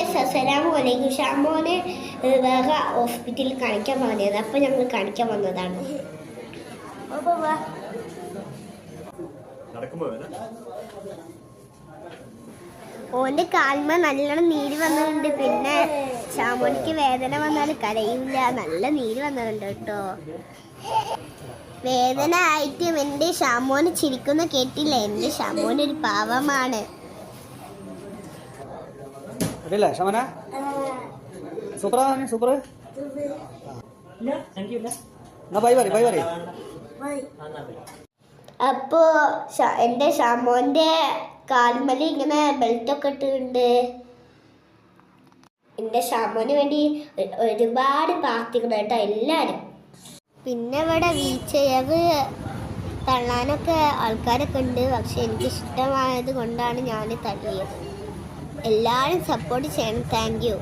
അസ്സലാമലൈക്കും. ഷാമോനെ വേറെ ഹോസ്പിറ്റലിൽ കാണിക്കാൻ പറഞ്ഞത്, അപ്പം ഞങ്ങൾ കാണിക്കാൻ വന്നതാണ്. ഓന്റെ കാൽമ നല്ലോണം നീര് വന്നിട്ടുണ്ട്. പിന്നെ ഷാമോനിക്ക് വേദന വന്നാൽ കരയില്ല, നല്ല നീര് വന്നിട്ടുണ്ട് കേട്ടോ. വേദന ആയിട്ടും എൻ്റെ ഷാമോന് ചിരിക്കുന്ന കേട്ടില്ല. എൻ്റെ ഷാമോൻ ഒരു പാവമാണ്. അപ്പോ എൻ്റെ ഷാമോന്റെ കാൽമലി ഇങ്ങനെ ബെൽറ്റൊക്കെ ഇട്ടിട്ടുണ്ട്. എൻ്റെ ഷാമോന് വേണ്ടി ഒരുപാട് പ്രാർത്ഥിക്കണം കേട്ടോ എല്ലാവരും. പിന്നെ ഇവിടെ വീൽ ചെയർ തള്ളാനൊക്കെ ആൾക്കാരൊക്കെ ഉണ്ട്. പക്ഷെ എനിക്ക് ഇഷ്ടമായത് കൊണ്ടാണ് ഞാൻ തള്ളിയത്. എല്ലാവരും സപ്പോർട്ട് ചെയ്യണം. Thank you.